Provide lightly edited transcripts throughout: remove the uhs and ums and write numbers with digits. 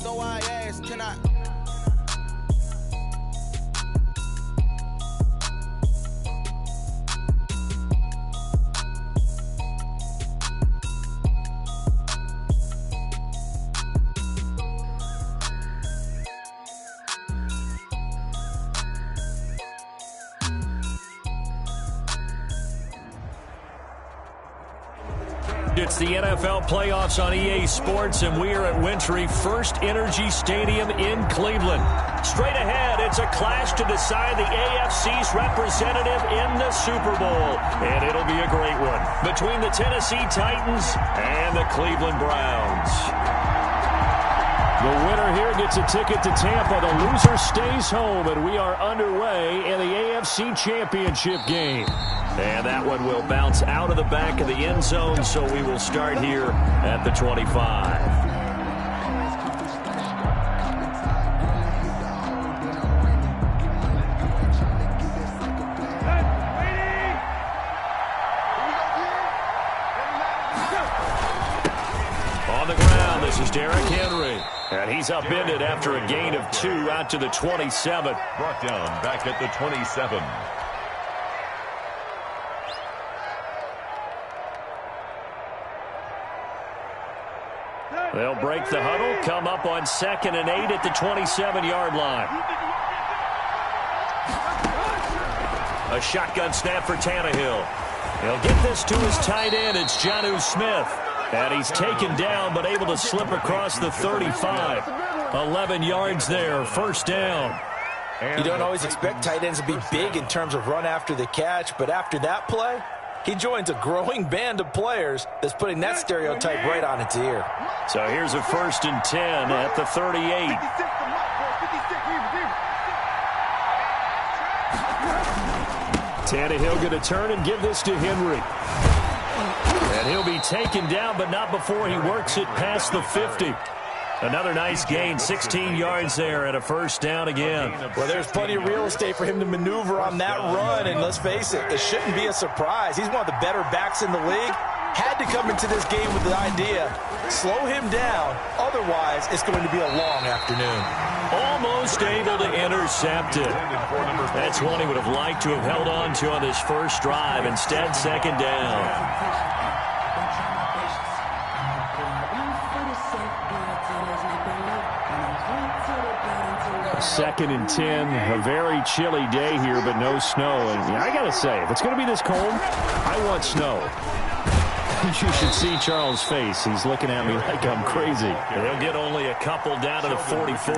So I ask, can I? It's the NFL playoffs on EA Sports, and we are at Wintry First Energy Stadium in Cleveland. Straight ahead, it's a clash to decide the AFC's representative in the Super Bowl, and it'll be a great one between the Tennessee Titans and the Cleveland Browns. The winner here gets a ticket to Tampa. The loser stays home, and we are underway in the AFC Championship game. And that one will bounce out of the back of the end zone, so we will start here at the 25. On the ground, this is Derrick Henry. And he's upended after a gain of 2 out to the 27. Brought down back at the 27. They'll break the huddle, come up on 2nd and 8 at the 27-yard line. A shotgun snap for Tannehill. He'll get this to his tight end. It's Jonnu Smith. And he's taken down but able to slip across the 35. 11 yards there, first down. You don't always expect tight ends to be big in terms of run after the catch, but after that play, he joins a growing band of players that's putting that stereotype right on its ear. So here's a 1st and 10 at the 38. Tannehill going to turn and give this to Henry. And he'll be taken down, but not before he works it past the 50. Another nice gain, 16 yards there and a first down again. Well, there's plenty of real estate for him to maneuver on that run, and let's face it, it shouldn't be a surprise. He's one of the better backs in the league. Had to come into this game with the idea, slow him down, otherwise it's going to be a long afternoon. Almost able to intercept it. That's one he would have liked to have held on to on this first drive. Instead, 2nd down. 2nd and 10, a very chilly day here, but no snow. And I got to say, if it's going to be this cold, I want snow. You should see Charles' face. He's looking at me like I'm crazy. They'll get only a couple down to the 44.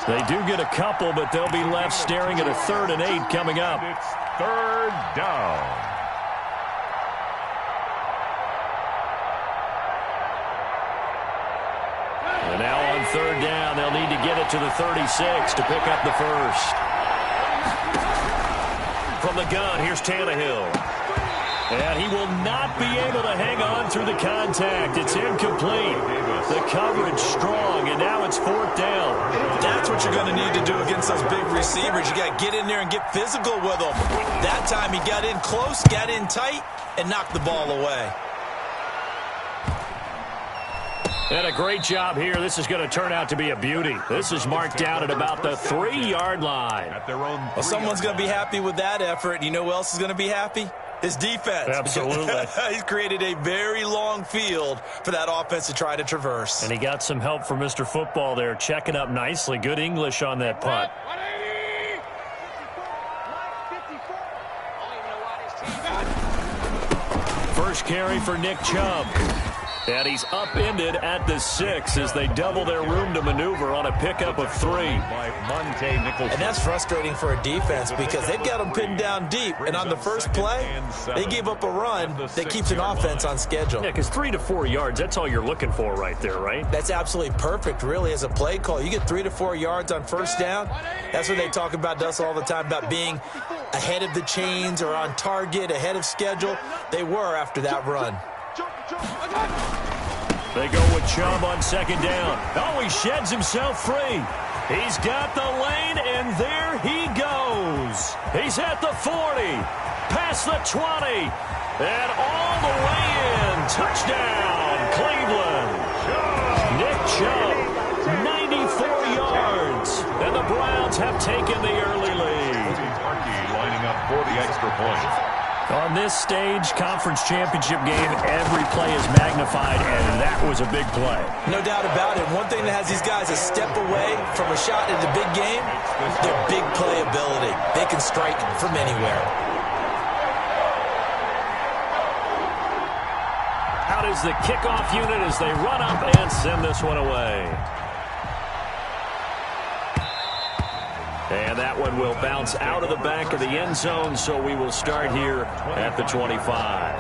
They do get a couple, but they'll be left staring at a 3rd and 8 coming up. It's 3rd down. And now on 3rd down, they'll need to get it to the 36 to pick up the first. From the gun, here's Tannehill. And he will not be able to hang on through the contact. It's incomplete. The coverage strong, and now it's 4th down. That's what you're going to need to do against those big receivers. You got to get in there and get physical with them. That time he got in close, got in tight, and knocked the ball away. And a great job here. This is going to turn out to be a beauty. This is marked down at about the 3-yard line. At their own well, someone's going to be happy with that effort. You know who else is going to be happy? His defense. Absolutely. He's created a very long field for that offense to try to traverse. And he got some help from Mr. Football there, checking up nicely. Good English on that punt. First carry for Nick Chubb. And he's upended at the 6 as they double their room to maneuver on a pickup of 3. And that's frustrating for a defense because they've got them pinned down deep. And on the first play, they gave up a run that keeps an offense on schedule. Yeah, because 3 to 4 yards, that's all you're looking for right there, right? That's absolutely perfect, really, as a play call. You get 3 to 4 yards on first down. That's what they talk about, Dustin, all the time, about being ahead of the chains or on target, ahead of schedule. They were after that run. They go with Chubb on 2nd down. Oh, he sheds himself free. He's got the lane, and there he goes. He's at the 40, past the 20, and all the way in. Touchdown, Cleveland. Nick Chubb, On this stage, conference championship game, every play is magnified, and that was a big play. No doubt about it. One thing that has these guys a step away from a shot in the big game, their big play ability. They can strike from anywhere. Out is the kickoff unit as they run up and send this one away. And that one will bounce out of the back of the end zone, so we will start here at the 25.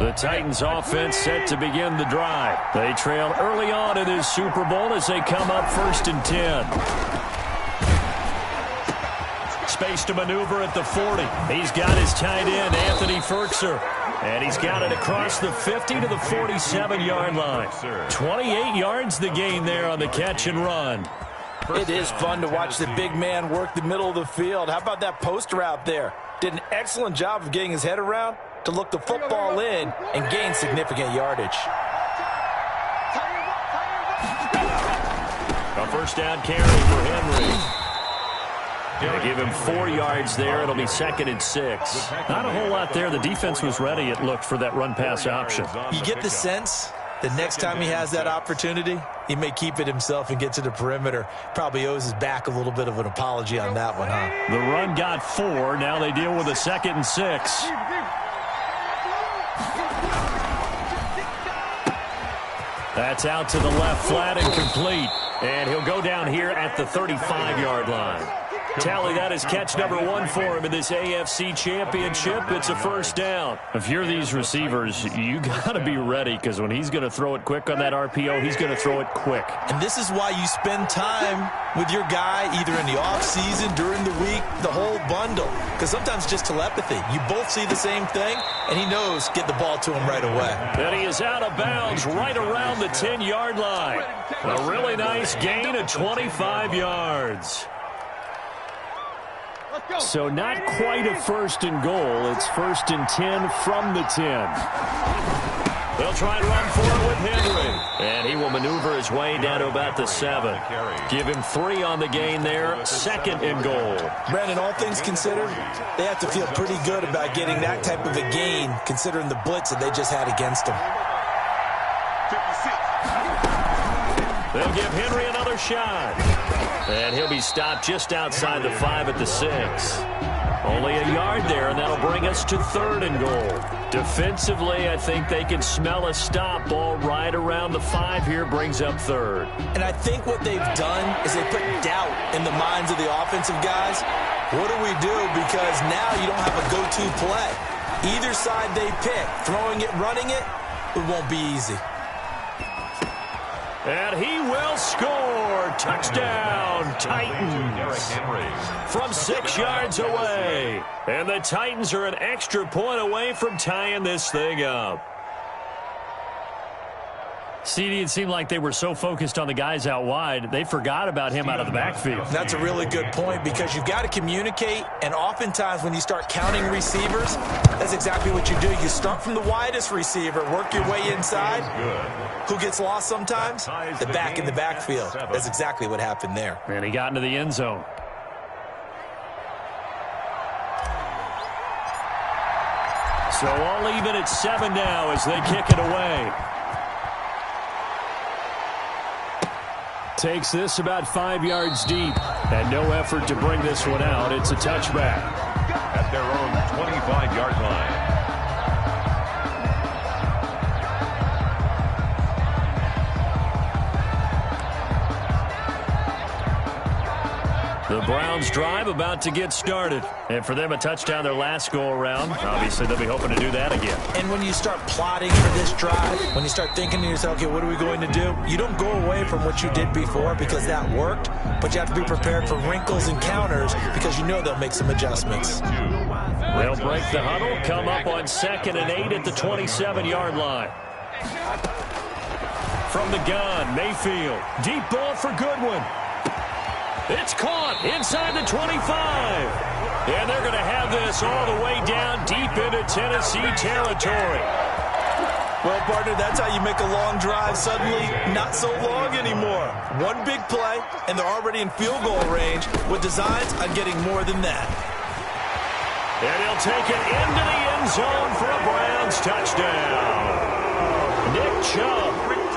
The Titans offense set to begin the drive. They trail early on in this Super Bowl as they come up 1st and 10. Space to maneuver at the 40. He's got his tight end, Anthony Ferkser. And he's got it across the 50 to the 47-yard line. 28 yards the gain there on the catch and run. It is fun to watch the big man work the middle of the field. How about that post route there? Did an excellent job of getting his head around to look the football in and gain significant yardage. A first down carry for Henry. Going to give him 4 yards there. It'll be 2nd and 6. Not a whole lot there. The defense was ready, it looked, for that run-pass option. You get the sense the next time he has that opportunity, he may keep it himself and get to the perimeter. Probably owes his back a little bit of an apology on that one, huh? The run got 4. Now they deal with a 2nd and 6. That's out to the left, flat and complete. And he'll go down here at the 35-yard line. Tally, that is catch number 1 for him in this AFC Championship. It's a first down. If you're these receivers, you got to be ready, because when he's going to throw it quick on that RPO, he's going to throw it quick. And this is why you spend time with your guy either in the offseason, during the week, the whole bundle. Because sometimes just telepathy. You both see the same thing, and he knows get the ball to him right away. And he is out of bounds right around the 10-yard line. A really nice gain of 25 yards. So not quite a 1st and goal. It's 1st and 10 from the 10. They'll try and run for it with Henry. And he will maneuver his way down to about the 7. Give him 3 on the gain there. 2nd and goal. Brandon, all things considered, they have to feel pretty good about getting that type of a gain, considering the blitz that they just had against them. They'll give Henry another shot. And he'll be stopped just outside the 5 at the 6. Only a yard there, and that'll bring us to 3rd and goal. Defensively, I think they can smell a stop. Ball right around the 5 here, brings up 3rd. And I think what they've done is they put doubt in the minds of the offensive guys. What do we do? Because now you don't have a go-to play. Either side they pick, throwing it, running it, it won't be easy. And he will score. Touchdown, Titans. From 6 yards away. And the Titans are an extra point away from tying this thing up. CD, it seemed like they were so focused on the guys out wide, they forgot about him out of the backfield. That's a really good point, because you've got to communicate, and oftentimes when you start counting receivers, that's exactly what you do. You start from the widest receiver, work your way inside. Who gets lost sometimes? The back in the backfield. That's exactly what happened there. And he got into the end zone. So all even at 7 now as they kick it away. Takes this about 5 yards deep, and no effort to bring this one out. It's a touchback. At their own 25-yard line. The Browns drive about to get started. And for them, a touchdown their last go-around. Obviously, they'll be hoping to do that again. And when you start plotting for this drive, when you start thinking to yourself, okay, what are we going to do? You don't go away from what you did before because that worked, but you have to be prepared for wrinkles and counters because you know they'll make some adjustments. They'll break the huddle, come up on 2nd and 8 at the 27-yard line. From the gun, Mayfield. Deep ball for Goodwin. It's caught inside the 25. And they're going to have this all the way down deep into Tennessee territory. Well, partner, that's how you make a long drive suddenly not so long anymore. One big play, and they're already in field goal range with designs on getting more than that. And he'll take it into the end zone for a Browns touchdown. Nick Chubb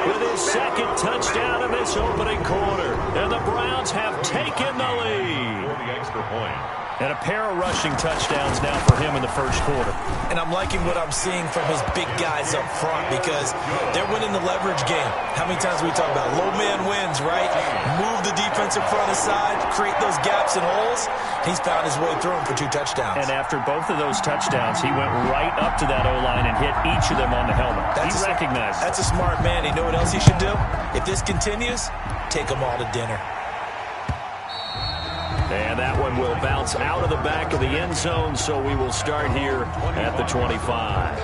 with his second touchdown in this opening quarter. And the Browns have taken the lead. For the extra point. And a pair of rushing touchdowns now for him in the first quarter. And I'm liking what I'm seeing from his big guys up front because they're winning the leverage game. How many times do we talk about low man wins, right? Move the defensive front aside, create those gaps and holes. He's found his way through them for 2 touchdowns. And after both of those touchdowns, he went right up to that O-line and hit each of them on the helmet. He recognized it. That's a smart man. You know what else he should do? If this continues, take them all to dinner. And that one will bounce out of the back of the end zone, so we will start here at the 25.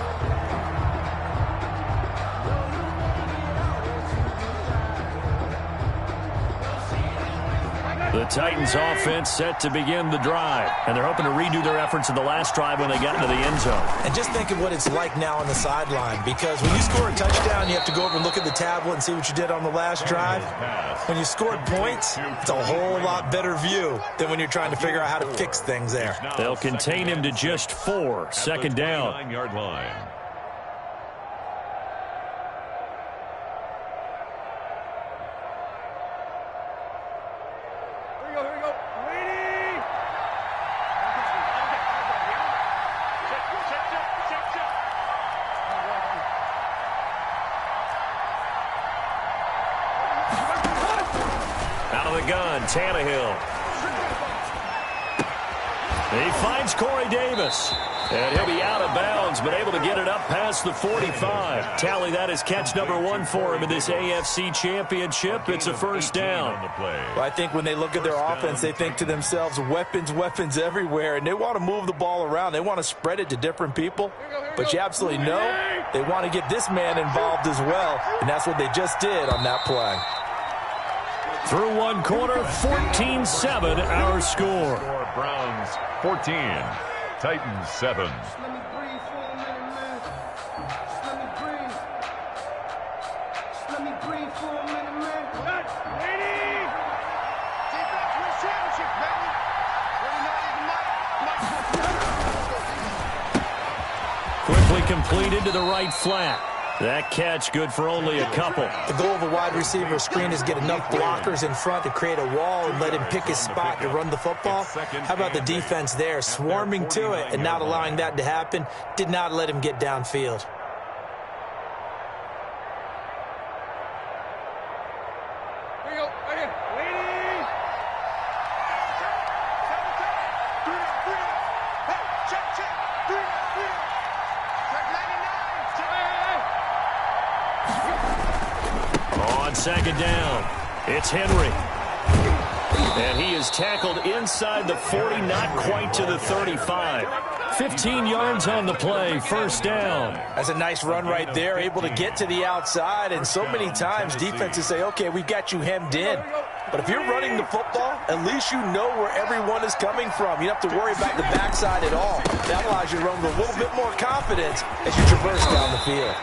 The Titans offense set to begin the drive, and they're hoping to redo their efforts in the last drive when they got into the end zone. And just think of what it's like now on the sideline, because when you score a touchdown, you have to go over and look at the tablet and see what you did on the last drive. When you scored points, it's a whole lot better view than when you're trying to figure out how to fix things there. They'll contain him to just 4, second down. 9-yard line. Tannehill. He finds Corey Davis. And he'll be out of bounds, but able to get it up past the 45. Tally that as catch number 1 for him in this AFC Championship. It's a first down. Well, I think when they look at their offense, they think to themselves, weapons everywhere, and they want to move the ball around. They want to spread it to different people. But you absolutely know they want to get this man involved as well, and that's what they just did on that play. Through one quarter, 14-7 our score. Browns 14, Titans 7. Quickly completed to the right flat. That catch good for only a couple. The goal of a wide receiver screen is get enough blockers in front to create a wall and let him pick his spot to run the football. How about the defense there, swarming to it and not allowing that to happen? Did not let him get downfield. Second down. It's Henry. And he is tackled inside the 40, not quite to the 35. 15 yards on the play, first down. That's a nice run right there, able to get to the outside. And so many times defenses say, okay, we've got you hemmed in. But if you're running the football, at least you know where everyone is coming from. You don't have to worry about the backside at all. That allows you to run with a little bit more confidence as you traverse down the field.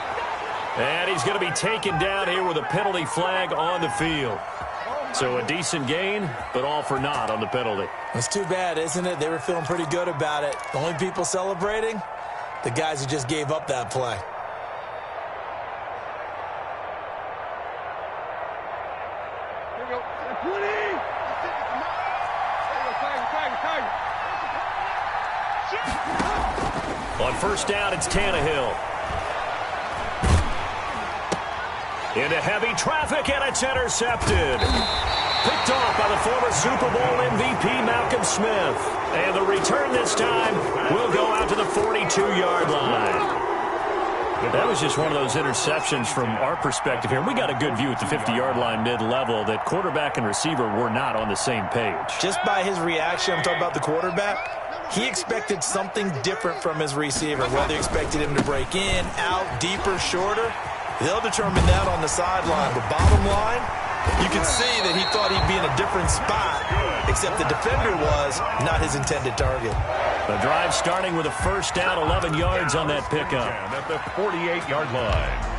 And he's going to be taken down here with a penalty flag on the field. So a decent gain, but all for naught on the penalty. It's too bad, isn't it? They were feeling pretty good about it. The only people celebrating, the guys who just gave up that play. On first down, it's Tannehill. Into heavy traffic, and it's intercepted. Picked off by the former Super Bowl MVP Malcolm Smith. And the return this time will go out to the 42-yard line. That was just one of those interceptions from our perspective here. We got a good view at the 50-yard line mid-level that quarterback and receiver were not on the same page. Just by his reaction, I'm talking about the quarterback, he expected something different from his receiver, whether he expected him to break in, out, deeper, shorter. They'll determine that on the sideline. But bottom line, you can see that he thought he'd be in a different spot, except the defender was not his intended target. The drive starting with a first down, 11 yards on that pickup. At the 48-yard line.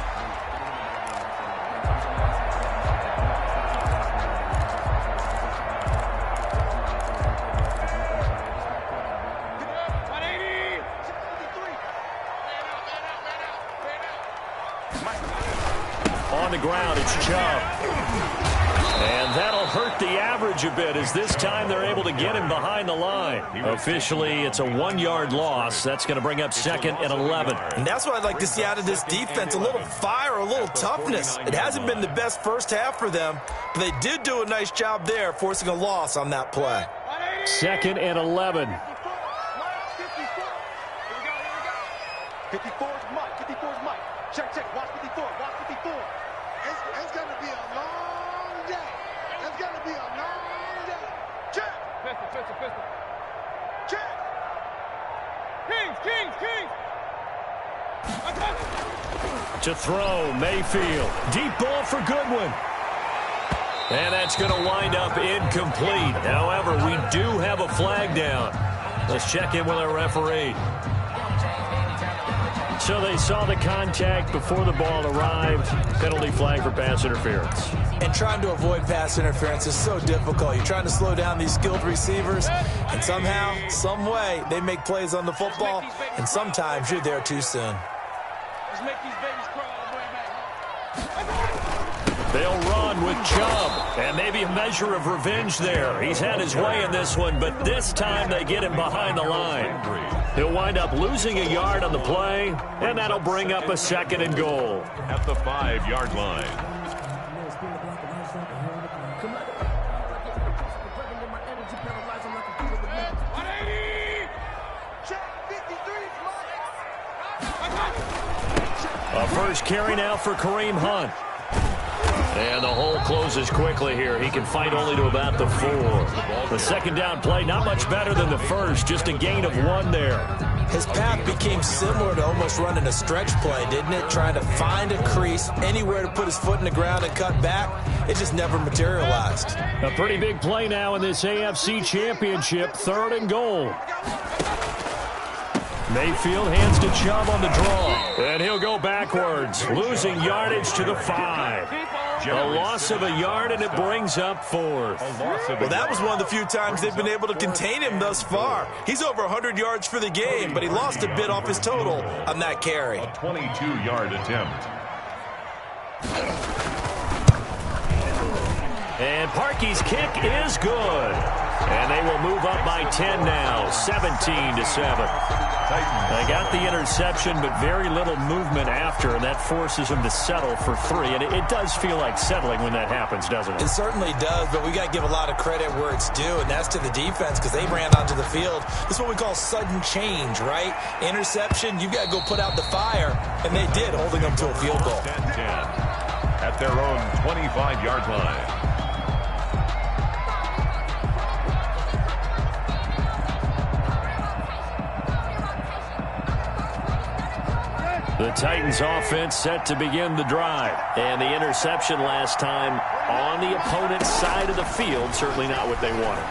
On the ground, it's Chubb. And that'll hurt the average a bit as this time they're able to get him behind the line. Officially, it's a 1-yard loss. That's going to bring up 2nd and 11. And that's what I'd like to see out of this defense, a little fire, a little toughness. It hasn't been the best first half for them, but they did do a nice job there, forcing a loss on that play. 2nd and 11. 54 is Mike. 54 is Mike. Check. Watch 54. Watch 54. It's going to be a long day. It's going to be a long day. Check. Pistol. Check. Kings. To throw, Mayfield. Deep ball for Goodwin. And that's going to wind up incomplete. However, we do have a flag down. Let's check in with our referee. So they saw the contact before the ball arrived. Penalty flag for pass interference. And trying to avoid pass interference is so difficult. You're trying to slow down these skilled receivers, and somehow, some way, they make plays on the football, and sometimes you're there too soon. Let's make these babies crawl all the way back. They'll run with Chubb, and maybe a measure of revenge there. He's had his way in this one, but this time they get him behind the line. He'll wind up losing a yard on the play, and that'll bring up a 2nd and goal. At the 5-yard line. A first carry now for Kareem Hunt. And the hole closes quickly here. He can fight only to about the 4. The 2nd down play, not much better than the first. Just a gain of 1 there. His path became similar to almost running a stretch play, didn't it? Trying to find a crease, anywhere to put his foot in the ground and cut back. It just never materialized. A pretty big play now in this AFC Championship. 3rd and goal. Mayfield hands to Chubb on the draw. And he'll go backwards, losing yardage to the 5. A loss of a yard, and it brings up 4th. Well, that was one of the few times they've been able to contain him thus far. He's over 100 yards for the game, but he lost a bit off his total on that carry. A 22-yard attempt. And Parkey's kick is good. And they will move up by 10 now, 17-7. They got the interception, but very little movement after, and that forces them to settle for 3. And it does feel like settling when that happens, doesn't it? It certainly does, but we got to give a lot of credit where it's due, and that's to the defense because they ran onto the field. This is what we call sudden change, right? Interception, you've got to go put out the fire, and they did, holding them to a field goal. 10-10 at their own 25-yard line. The Titans offense set to begin the drive. And the interception last time on the opponent's side of the field, certainly not what they wanted.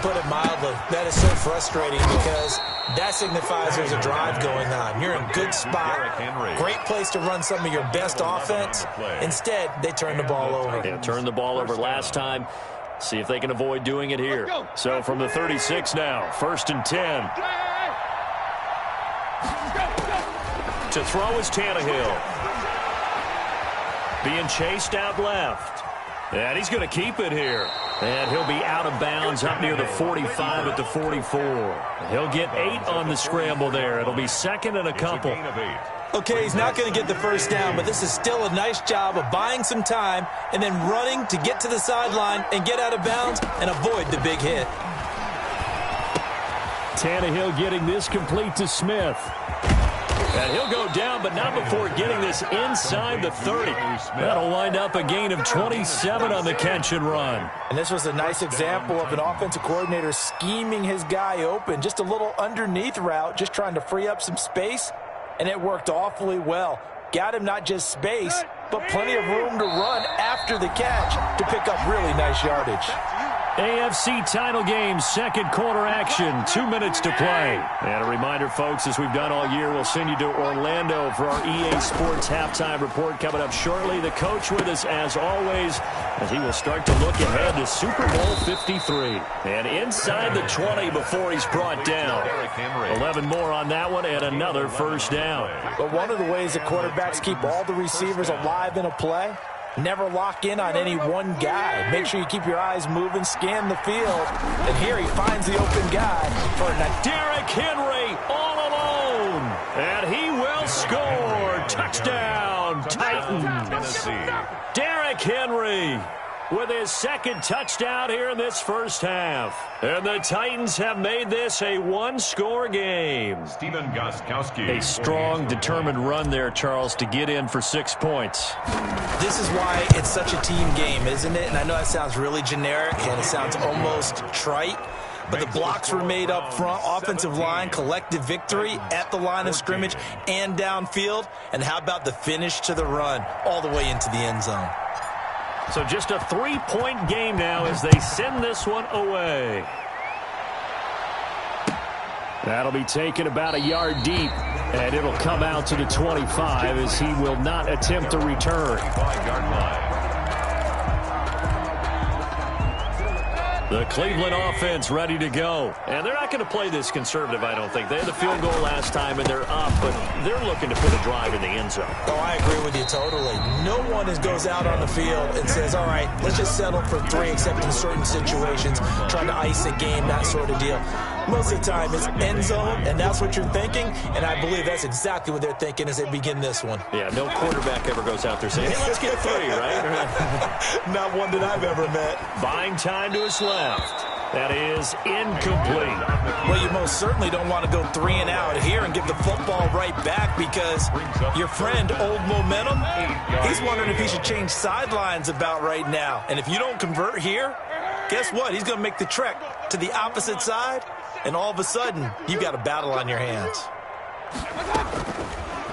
Put it mildly, that is so frustrating because that signifies there's a drive going on. You're in a good spot, great place to run some of your best offense. Instead, they turn the ball over. Yeah, turned the ball over last time. See if they can avoid doing it here. So from the 36 now, 1st and 10. To throw is Tannehill. Being chased out left. And he's going to keep it here. And he'll be out of bounds up near the 45 at the 44. He'll get 8 on the scramble there. It'll be 2nd and a couple. Okay, he's not going to get the first down, but this is still a nice job of buying some time and then running to get to the sideline and get out of bounds and avoid the big hit. Tannehill getting this complete to Smith. And he'll go down, but not before getting this inside the 30. That'll wind up a gain of 27 on the catch and run. And this was a nice example of an offensive coordinator scheming his guy open. Just a little underneath route, just trying to free up some space, and it worked awfully well. Got him not just space, but plenty of room to run after the catch to pick up really nice yardage. AFC title game, second quarter action, 2 minutes to play. And a reminder, folks, as we've done all year, we'll send you to Orlando for our EA Sports halftime report coming up shortly. The coach with us, as always, as he will start to look ahead to Super Bowl 53. And inside the 20 before he's brought down. 11 more on that one and another first down. But one of the ways that quarterbacks keep all the receivers alive in a play, never lock in on any one guy. Make sure you keep your eyes moving, scan the field. And here he finds the open guy for a Derrick Henry all alone. And he will score. Touchdown, Titans. Derrick Henry with his second touchdown here in this first half. And the Titans have made this a one-score game. Stephen Gostkowski. A strong, determined run there, Charles, to get in for 6 points. This is why it's such a team game, isn't it? And I know that sounds really generic and it sounds almost trite, but the blocks were made up front, offensive line, collective victory at the line of scrimmage and downfield. And how about the finish to the run all the way into the end zone? So just a 3-point game now as they send this one away. That'll be taken about a yard deep, and it'll come out to the 25 as he will not attempt to return. 25-yard line. The Cleveland offense ready to go. And they're not going to play this conservative, I don't think. They had the field goal last time, and they're up, but they're looking to put a drive in the end zone. Oh, I agree with you totally. No one goes out on the field and says, all right, let's just settle for 3, except in certain situations, trying to ice a game, that sort of deal. Most of the time, it's end zone, and that's what you're thinking, and I believe that's exactly what they're thinking as they begin this one. Yeah, no quarterback ever goes out there saying, hey, let's get 3, right? Not one that I've ever met. Buying time to his left. That is incomplete. Well, you most certainly don't want to go 3 and out here and give the football right back because your friend, Old Momentum, he's wondering if he should change sidelines about right now. And if you don't convert here, guess what? He's going to make the trek to the opposite side, and all of a sudden, you've got a battle on your hands.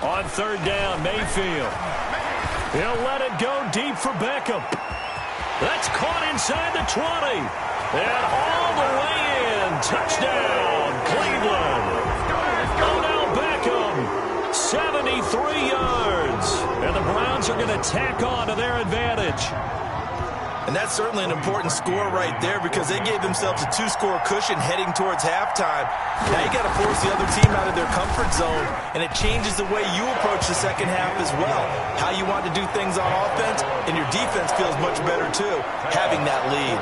On third down, Mayfield. He'll let it go deep for Beckham. That's caught inside the 20. And all the way in. Touchdown, Cleveland. Odell Beckham, 73 yards. And the Browns are going to tack on to their advantage. And that's certainly an important score right there because they gave themselves a 2-score cushion heading towards halftime. Now you got to force the other team out of their comfort zone, and it changes the way you approach the second half as well. How you want to do things on offense, and your defense feels much better too, having that lead.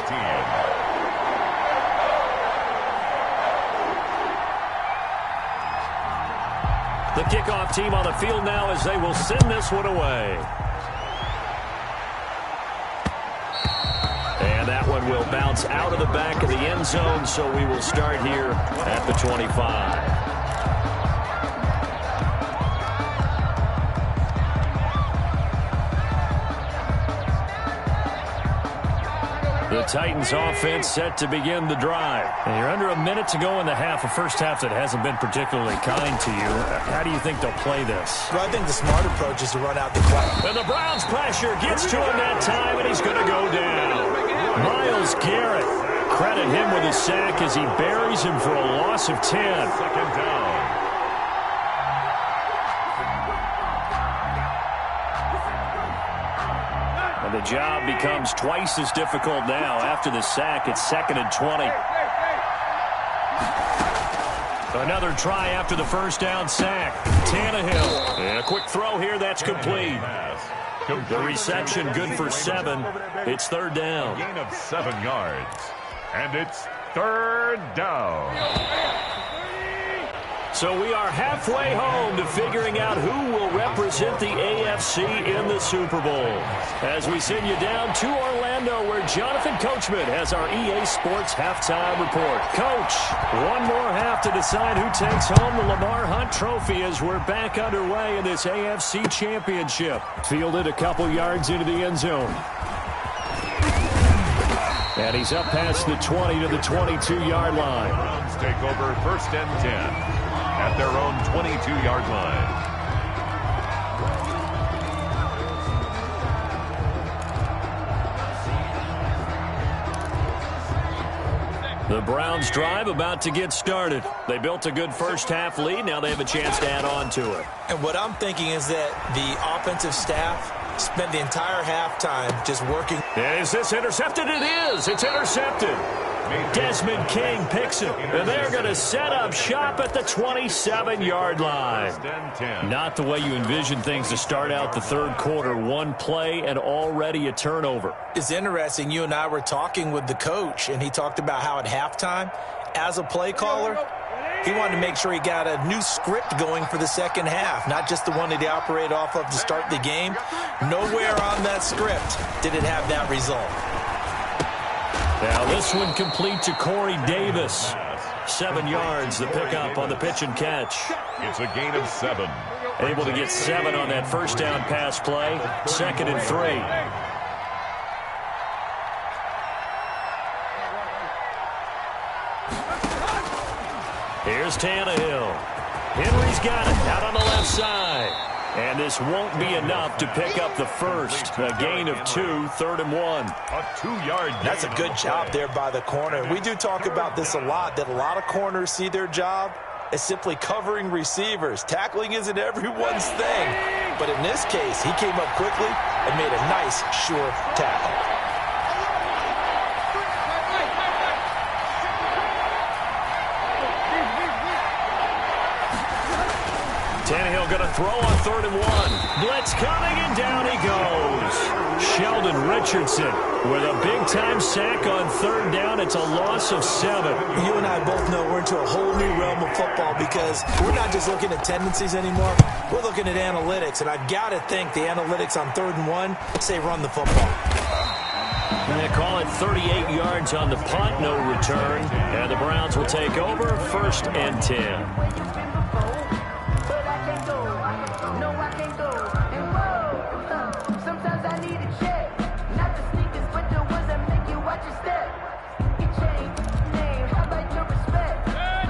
The kickoff team on the field now as they will send this one away. And that one will bounce out of the back of the end zone, so we will start here at the 25. The Titans offense set to begin the drive. And you're under a minute to go in the half, a first half that hasn't been particularly kind to you. How do you think they'll play this? Well, I think the smart approach is to run out the clock. And the Browns pressure gets to him that time, and he's going to go down. Myles Garrett, credit him with a sack as he buries him for a loss of 10. Second down. And the job becomes twice as difficult now. After the sack, it's 2nd and 20. Another try after the first down sack. Tannehill. And a quick throw here, that's complete. The reception good for 7. It's third down. Gain of 7 yards. And it's third down. So we are halfway home to figuring out who will represent the AFC in the Super Bowl. As we send you down to Orlando, where Jonathan Coachman has our EA Sports halftime report. Coach, one more half to decide who takes home the Lamar Hunt Trophy as we're back underway in this AFC Championship. Fielded a couple yards into the end zone. And he's up past the 20 to the 22-yard line. Browns take over 1st and 10 at their own 22-yard line. The Browns drive about to get started. They built a good first-half lead. Now they have a chance to add on to it. And what I'm thinking is that the offensive staff spent the entire halftime just working. And is this intercepted? It is. It's intercepted. Desmond King picks it. And they're going to set up shop at the 27-yard line. Not the way you envision things to start out the third quarter. One play and already a turnover. It's interesting. You and I were talking with the coach, and he talked about how at halftime, as a play caller, he wanted to make sure he got a new script going for the second half, not just the one that he operated off of to start the game. Nowhere on that script did it have that result. Now this one complete to Corey Davis. 7 yards, the pickup on the pitch and catch. It's a gain of 7. Able to get 7 on that first down pass play. 2nd and 3. Here's Tannehill. Henry's got it out on the left side. And this won't be enough to pick up the first. A gain of 2, 3rd and 1. A 2-yard gain. That's a good job there by the corner. We do talk about this a lot, that a lot of corners see their job as simply covering receivers. Tackling isn't everyone's thing. But in this case, he came up quickly and made a nice, sure tackle. Tannehill going to throw on 3rd and 1. Blitz coming, and down he goes. Sheldon Richardson with a big-time sack on 3rd down. It's a loss of 7. You and I both know we're into a whole new realm of football because we're not just looking at tendencies anymore. We're looking at analytics, and I've got to think the analytics on 3rd and 1 say run the football. They call it 38 yards on the punt, no return. And the Browns will take over 1st and 10.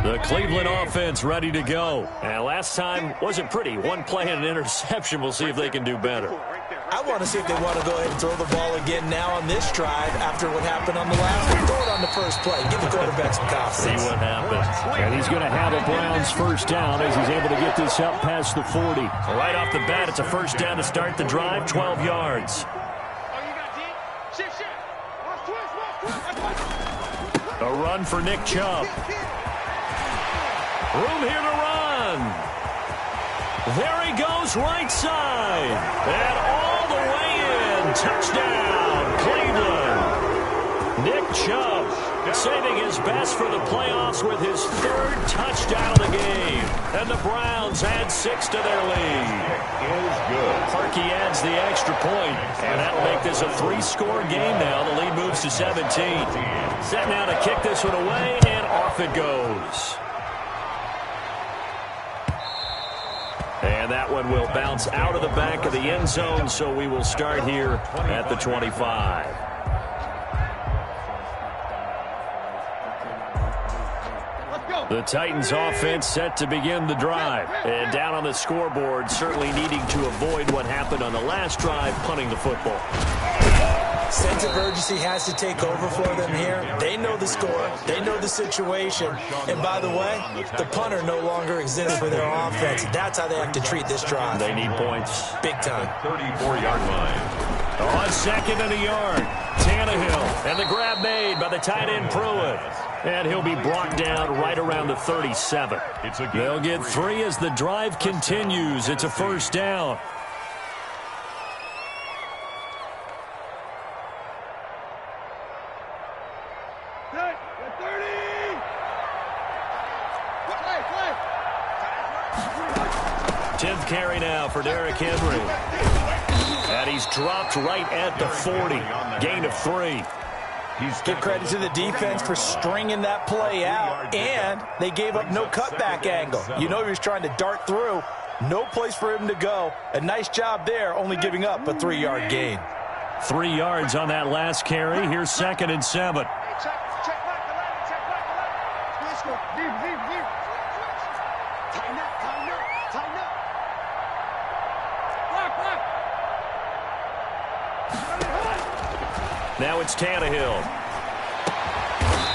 The Cleveland offense ready to go. And last time wasn't pretty. One play and an interception. We'll see if they can do better. I want to see if they want to go ahead and throw the ball again now on this drive after what happened on the last one. Throw it on the first play. Give the quarterback some confidence. See what happens. And he's going to have a Browns first down as he's able to get this up past the 40. Right off the bat, it's a first down to start the drive, 12 yards. A run for Nick Chubb. Room here to run. There he goes, right side. And all the way in. Touchdown, Cleveland. Nick Chubb saving his best for the playoffs with his 3rd touchdown of the game. And the Browns add 6 to their lead. Is good. Parkey adds the extra point, and that'll make this a 3-score game now. The lead moves to 17. Set now to kick this one away, and off it goes. And that one will bounce out of the back of the end zone, so we will start here at the 25. The Titans offense set to begin the drive. And down on the scoreboard, certainly needing to avoid what happened on the last drive, punting the football. Sense of urgency has to take over for them here. They know the score. They know the situation. And by the way, the punter no longer exists for their offense. That's how they have to treat this drive. They need points. Big time. 34-yard line. On 2nd and a yard, Tannehill. And the grab made by the tight end Pruitt. And he'll be brought down right around the 37. They'll get 3 as the drive continues. It's a first down. Carry now for Derrick Henry. And he's dropped right at the 40. Gain of 3. Give credit to the defense for stringing that play out. And they gave up no cutback angle. You know he was trying to dart through. No place for him to go. A nice job there, only giving up a 3-yard gain. 3 yards on that last carry. Here's 2nd and 7. Now it's Tannehill.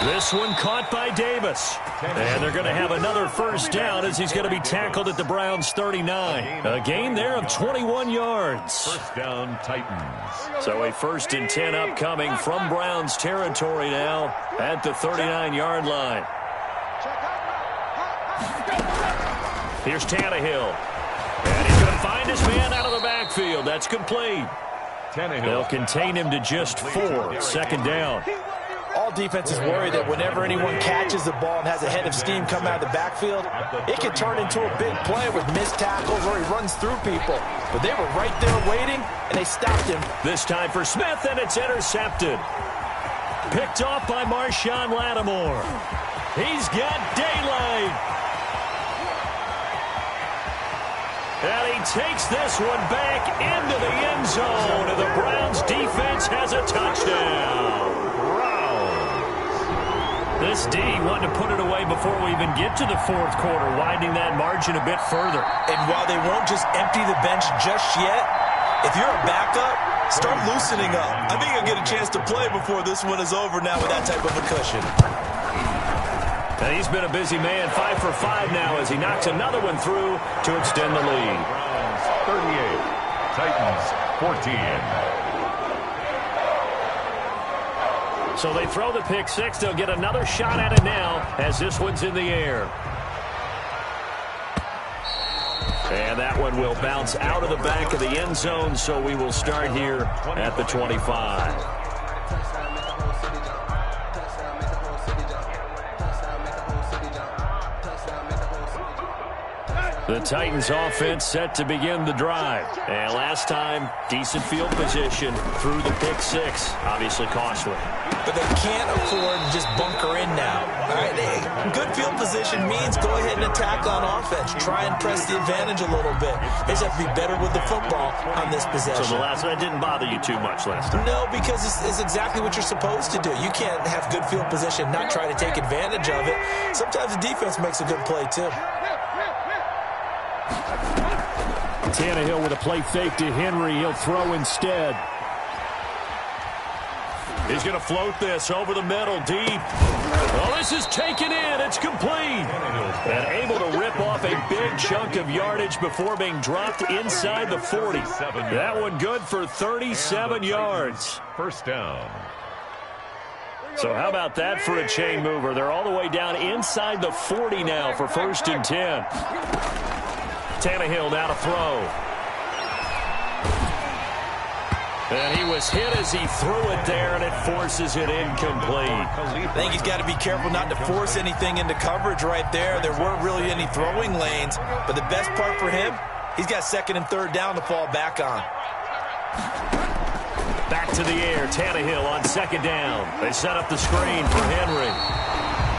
This one caught by Davis. And they're going to have another first down as he's going to be tackled at the Browns' 39. A gain there of 21 yards. First down, Titans. So a 1st and 10 upcoming from Browns territory now at the 39-yard line. Here's Tannehill. And he's going to find his man out of the backfield. That's complete. They'll contain him to just 4. 2nd down. All defenses worry that whenever anyone catches the ball and has a head of steam come out of the backfield, it can turn into a big play with missed tackles or he runs through people. But they were right there waiting, and they stopped him. This time for Smith, and it's intercepted. Picked off by Marshawn Lattimore. He's got daylight. And he takes this one back into the end zone, and the Browns defense has a touchdown. This D wanted to put it away before we even get to the 4th quarter, widening that margin a bit further. And while they won't just empty the bench just yet, if you're a backup, start loosening up. I think you'll get a chance to play before this one is over now with that type of a cushion. And he's been a busy man, 5 for 5 now as he knocks another one through to extend the lead. Browns 38, Titans 14. So they throw the pick 6. They'll get another shot at it now as this one's in the air. And that one will bounce out of the back of the end zone, so we will start here at the 25. The Titans offense set to begin the drive. And last time, decent field position through the pick 6. Obviously costly. But they can't afford to just bunker in now. All right, good field position means go ahead and attack on offense. Try and press the advantage a little bit. They just have to be better with the football on this possession. So the last one didn't bother you too much last time? No, because it's exactly what you're supposed to do. You can't have good field position, not try to take advantage of it. Sometimes the defense makes a good play, too. Tannehill with a play fake to Henry. He'll throw instead. He's going to float this over the middle, deep. Well, this is taken in. It's complete. And able to rip off a big chunk of yardage before being dropped inside the 40. That one good for 37 yards. First down. So how about that for a chain mover? They're all the way down inside the 40 now for 1st and 10. Tannehill now to throw. And he was hit as he threw it there, and it forces it incomplete. I think he's got to be careful not to force anything into coverage right there. There weren't really any throwing lanes, but the best part for him, he's got 2nd and 3rd down to fall back on. Back to the air, Tannehill on 2nd down. They set up the screen for Henry.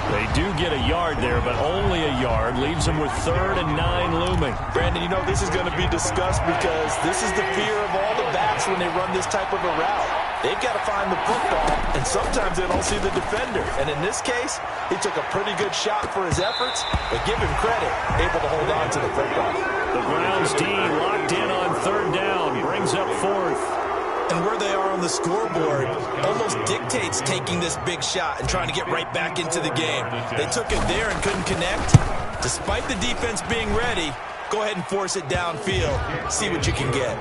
They do get a yard there, but only a yard. Leaves them with 3rd and 9 looming. Brandon, you know this is going to be discussed because this is the fear of all the backs when they run this type of a route. They've got to find the football, and sometimes they don't see the defender. And in this case, he took a pretty good shot for his efforts, but give him credit, able to hold on to the football. The Browns D locked in on 3rd down, brings up 4th. And where they are on the scoreboard almost dictates taking this big shot and trying to get right back into the game. They took it there and couldn't connect. Despite the defense being ready, go ahead and force it downfield. See what you can get.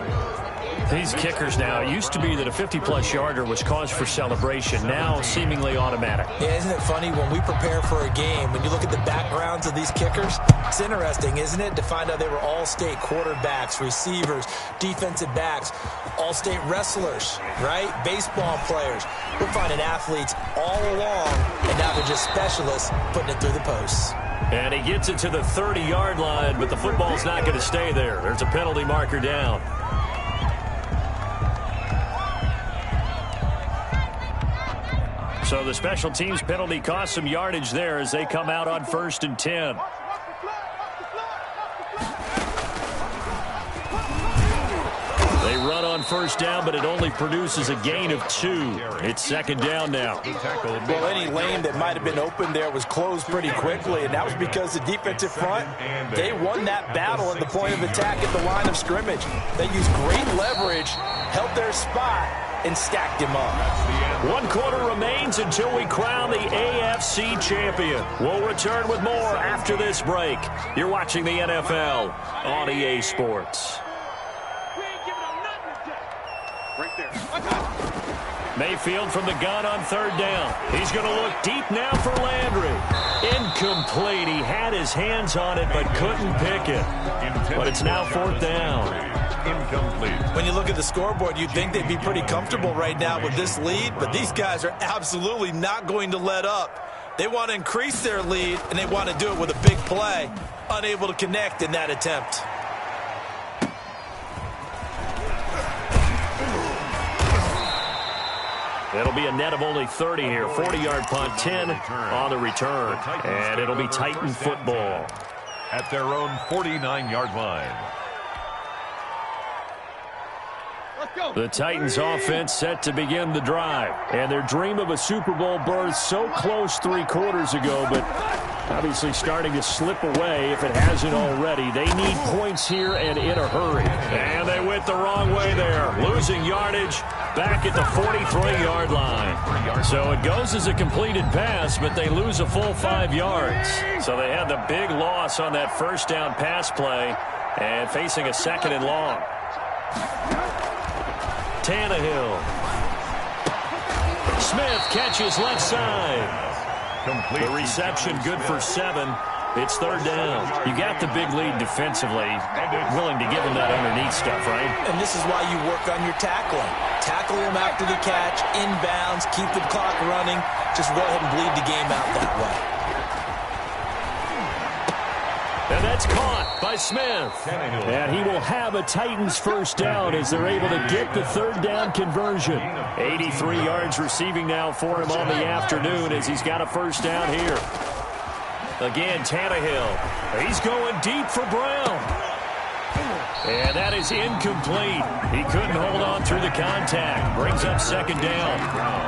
These kickers now, it used to be that a 50-plus yarder was cause for celebration. Now seemingly automatic. Yeah, isn't it funny when we prepare for a game, when you look at the backgrounds of these kickers, it's interesting, isn't it, to find out they were all-state quarterbacks, receivers, defensive backs, all-state wrestlers, right? Baseball players. We're finding athletes all along, and now they're just specialists putting it through the posts. And he gets it to the 30-yard line, but the football's not going to stay there. There's a penalty marker down. So the special teams penalty cost some yardage there as they come out on 1st and 10. They run on 1st down, but it only produces a gain of 2. It's 2nd down now. Well, any lane that might have been open there was closed pretty quickly, and that was because the defensive front, they won that battle at the point of attack at the line of scrimmage. They used great leverage, held their spot, and stacked him up. 1 quarter remains until we crown the AFC champion. We'll return with more after this break. You're watching the NFL on EA Sports. Right there. Mayfield from the gun on 3rd down. He's going to look deep now for Landry. Incomplete. He had his hands on it but couldn't pick it. But it's now 4th down. Incomplete. When you look at the scoreboard, you'd think they'd be pretty comfortable right now with this lead, but these guys are absolutely not going to let up. They want to increase their lead, and they want to do it with a big play. Unable to connect in that attempt. It'll be a net of only 30 here. 40-yard punt, 10 on the return. And it'll be Titan football. At their own 49-yard line. The Titans offense set to begin the drive. And their dream of a Super Bowl berth so close 3 quarters ago, but obviously starting to slip away if it hasn't already. They need points here and in a hurry. And they went the wrong way there. Losing yardage back at the 43-yard line. So it goes as a completed pass, but they lose a full 5 yards. So they had the big loss on that 1st down pass play and facing a 2nd and long. Tannehill. Smith catches left side. Complete. The reception good for 7. It's 3rd down. You got the big lead defensively. Willing to give him that underneath stuff, right? And this is why you work on your tackling. Tackle him after the catch, inbounds, keep the clock running. Just go ahead and bleed the game out that way. And that's caught by Smith. And he will have a Titans 1st down as they're able to get the 3rd down conversion. 83 yards receiving now for him on the afternoon as he's got a 1st down here. Again, Tannehill. He's going deep for Brown. And that is incomplete. He couldn't hold on through the contact. Brings up 2nd down.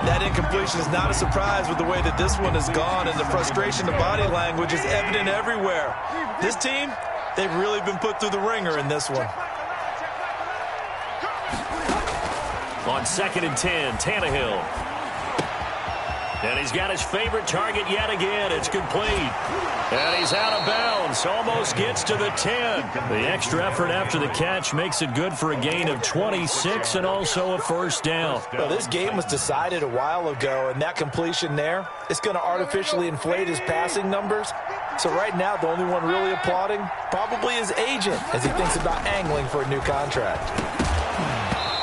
That incompletion is not a surprise with the way that this one has gone, and the frustration of body language is evident everywhere. This team, they've really been put through the ringer in this one. On 2nd and 10, Tannehill. And he's got his favorite target yet again. It's complete. And he's out of bounds. Almost gets to the 10. The extra effort after the catch makes it good for a gain of 26 and also a 1st down. Well, this game was decided a while ago, and that completion there is going to artificially inflate his passing numbers. So right now, the only one really applauding probably his agent as he thinks about angling for a new contract.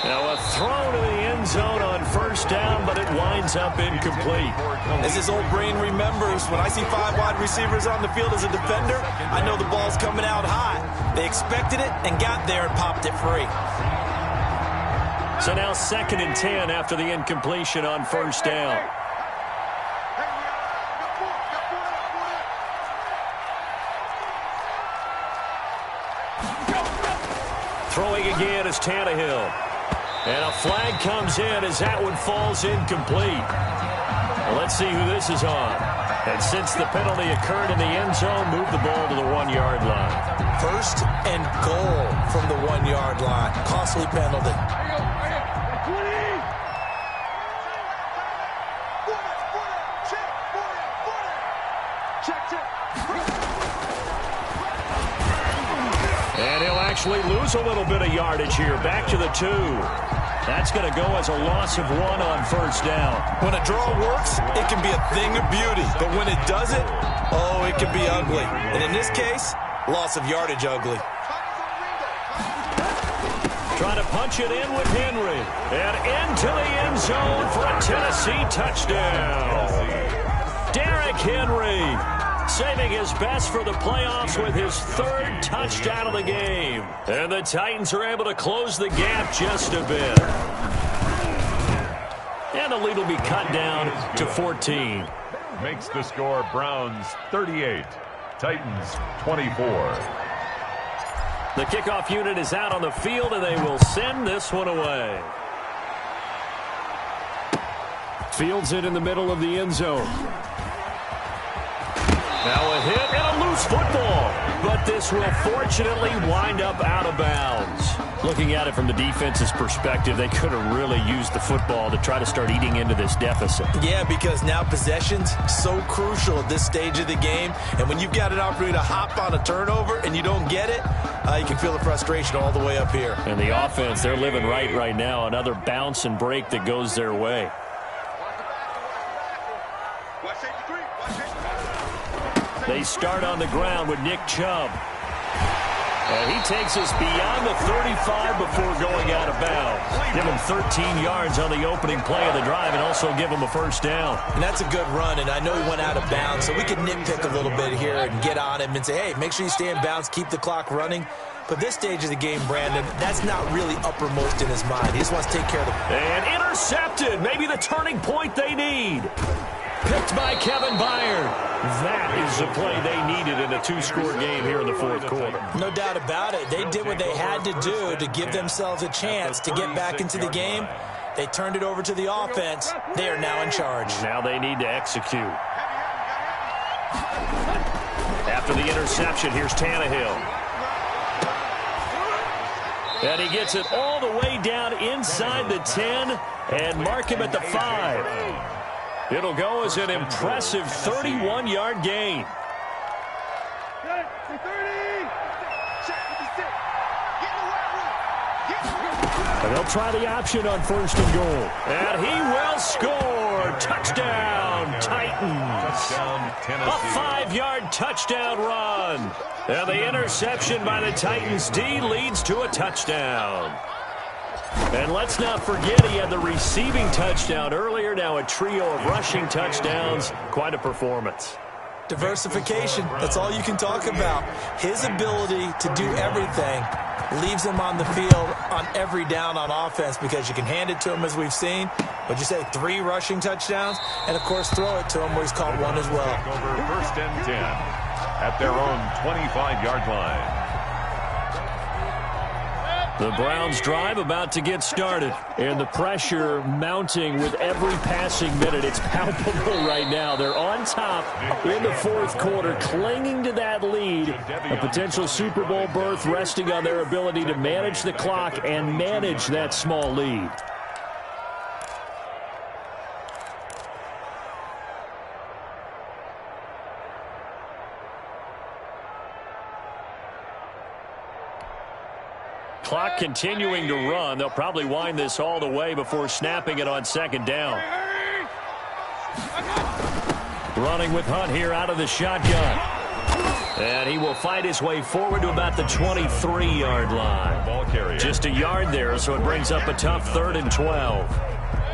Now a throw to the end zone on 1st down, but it winds up incomplete. As his old brain remembers, when I see 5 wide receivers on the field as a defender, I know the ball's coming out high. They expected it and got there and popped it free. So now 2nd and 10 after the incompletion on 1st down. Throwing again is Tannehill. And a flag comes in as that one falls incomplete. Well, let's see who this is on. And since the penalty occurred in the end zone, move the ball to the 1-yard line. 1st and goal from the 1-yard line. Costly penalty. And he'll actually lose a little bit of yardage here. Back to the 2. That's going to go as a loss of 1 on 1st down. When a draw works, it can be a thing of beauty. But when it doesn't, oh, it can be ugly. And in this case, loss of yardage ugly. Trying to punch it in with Henry. And into the end zone for a Tennessee touchdown. Derrick Henry saving his best for the playoffs with his 3rd touchdown of the game. And the Titans are able to close the gap just a bit. And the lead will be cut down to 14. Makes the score Browns 38, Titans 24. The kickoff unit is out on the field, and they will send this one away. Fields it in the middle of the end zone. Now a hit and a loose football. But this will fortunately wind up out of bounds. Looking at it from the defense's perspective, they could have really used the football to try to start eating into this deficit. Yeah, because now possession's so crucial at this stage of the game. And when you've got an opportunity to hop on a turnover and you don't get it, you can feel the frustration all the way up here. And the offense, they're living right now. Another bounce and break that goes their way. They start on the ground with Nick Chubb. And he takes us beyond the 35 before going out of bounds. Give him 13 yards on the opening play of the drive and also give him a first down. And that's a good run, and I know he went out of bounds, so we can nitpick a little bit here and get on him and say, hey, make sure you stay in bounds, keep the clock running. But this stage of the game, Brandon, that's not really uppermost in his mind. He just wants to take care of the... And intercepted. Maybe the turning point they need. Picked by Kevin Byard. That is the play they needed in a two-score game here in the fourth quarter. No doubt about it. They did what they had to do to give themselves a chance to get back into the game. They turned it over to the offense. They are now in charge. Now they need to execute. After the interception, here's Tannehill. And he gets it all the way down inside the 10 and mark him at the 5. It'll go as an impressive 31-yard gain. And they'll try the option on first and goal. And he will score. Touchdown, Titans. A 5-yard touchdown run. And the interception by the Titans D leads to a touchdown. And let's not forget he had the receiving touchdown earlier. Now a trio of rushing touchdowns. Quite a performance. Diversification. That's all you can talk about. His ability to do everything leaves him on the field on every down on offense because you can hand it to him as we've seen. What'd you say, 3 rushing touchdowns? And, of course, throw it to him where he's caught 1 as well. Over first and 10 at their own 25-yard line. The Browns drive about to get started, and the pressure mounting with every passing minute. It's palpable right now. They're on top in the fourth quarter, clinging to that lead. A potential Super Bowl berth resting on their ability to manage the clock and manage that small lead. Clock continuing to run. They'll probably wind this all the way before snapping it on second down. Running with Hunt here out of the shotgun. And he will fight his way forward to about the 23-yard line. Ball carrier. Just a yard there, so it brings up a tough 3rd and 12.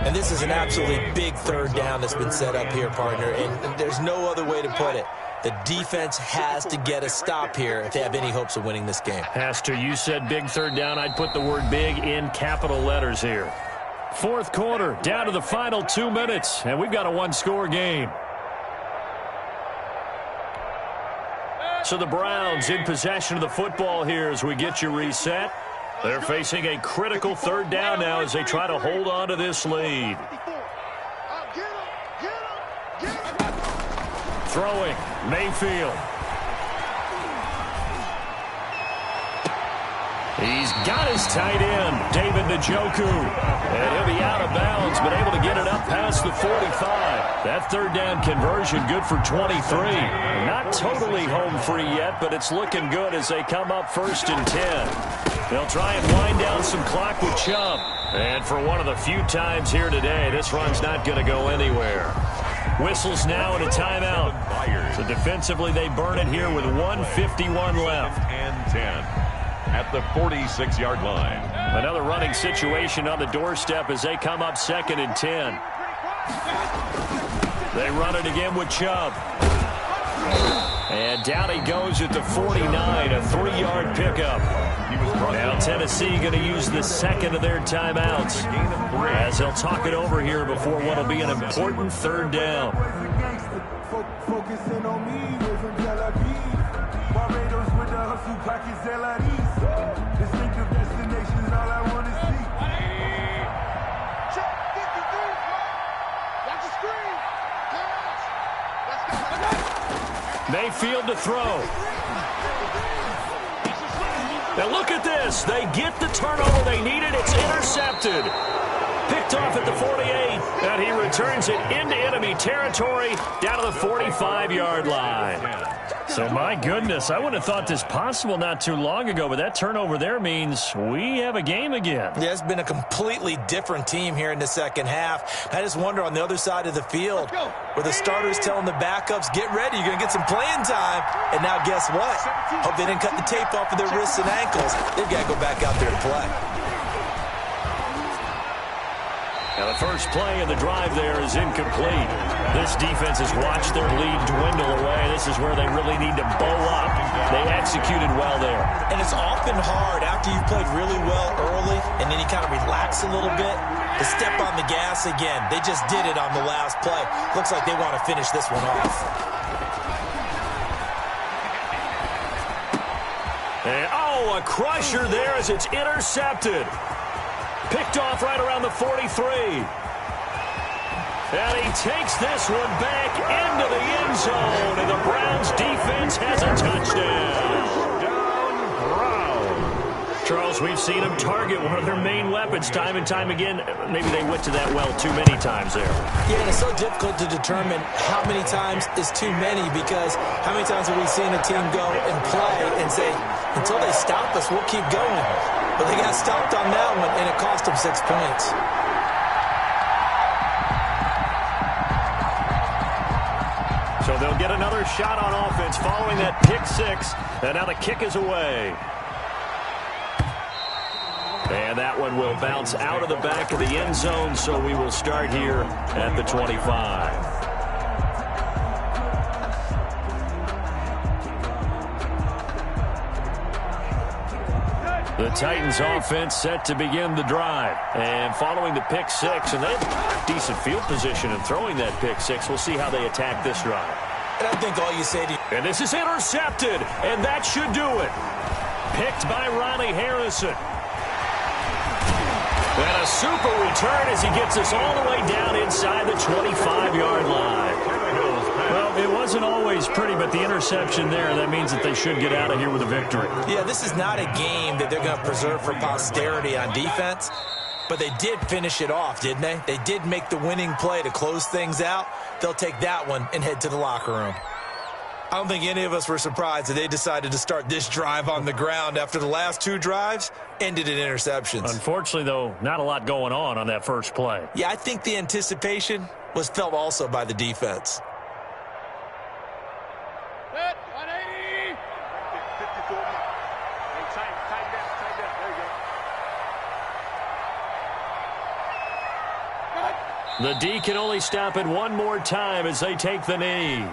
And this is an absolutely big third down that's been set up here, partner. And there's no other way to put it. The defense has to get a stop here if they have any hopes of winning this game. Has to. You said big third down. I'd put the word big in capital letters here. Fourth quarter, down to the final 2 minutes, and we've got a 1-score game. So the Browns in possession of the football here as we get you reset. They're facing a critical third down now as they try to hold on to this lead. Throwing, Mayfield. He's got his tight end, David Njoku. And he'll be out of bounds, but able to get it up past the 45. That third down conversion good for 23. Not totally home free yet, but it's looking good as they come up 1st and 10. They'll try and wind down some clock with Chubb. And for one of the few times here today, this run's not going to go anywhere. Whistles now and a timeout. So defensively, they burn it here with 1:51 left. And 10 at the 46-yard line. Another running situation on the doorstep as they come up 2nd and 10. They run it again with Chubb. And down he goes at the 49, a 3-yard pickup. Now Tennessee going to use the second of their timeouts as they'll talk it over here before what will be an important third down. Mayfield to throw. Now look at this. They get the turnover they needed. It's intercepted. Picked off at the 48, and he returns it into enemy territory down to the 45-yard line. So, my goodness, I wouldn't have thought this possible not too long ago, but that turnover there means we have a game again. Yeah, it's been a completely different team here in the second half. I just wonder on the other side of the field where the starters telling the backups, get ready, you're going to get some playing time. And now guess what? Hope they didn't cut the tape off of their wrists and ankles. They've got to go back out there and play. Now the first play of the drive there is incomplete. This defense has watched their lead dwindle away. This is where they really need to bow up. They executed well there. And it's often hard after you've played really well early and then you kind of relax a little bit to step on the gas again. They just did it on the last play. Looks like they want to finish this one off. And, oh, a crusher there as it's intercepted. Picked off right around the 43. And he takes this one back into the end zone, and the Browns defense has a touchdown. Charles, we've seen them target one of their main weapons time and time again. Maybe they went to that well too many times there. Yeah, and it's so difficult to determine how many times is too many, because how many times have we seen a team go and play and say, until they stop us, we'll keep going. But they got stopped on that one, and it cost them 6 points. So they'll get another shot on offense following that pick six. And now the kick is away. And that one will bounce out of the back of the end zone, so we will start here at the 25. The Titans offense set to begin the drive. And following the pick six, and they have decent field position in throwing that pick six. We'll see how they attack this drive. And I think all you say to... And this is intercepted, and that should do it. Picked by Ronnie Harrison. And a super return as he gets us all the way down inside the 25-yard line. Well, it wasn't always pretty, but the interception there, that means that they should get out of here with a victory. Yeah, this is not a game that they're going to preserve for posterity on defense, but they did finish it off, didn't they? They did make the winning play to close things out. They'll take that one and head to the locker room. I don't think any of us were surprised that they decided to start this drive on the ground after the last two drives ended in interceptions. Unfortunately, though, not a lot going on that first play. Yeah, I think the anticipation was felt also by the defense. Set, 180. 54 mark. Hey, tight down. There you go. The D can only stop it one more time as they take the knee.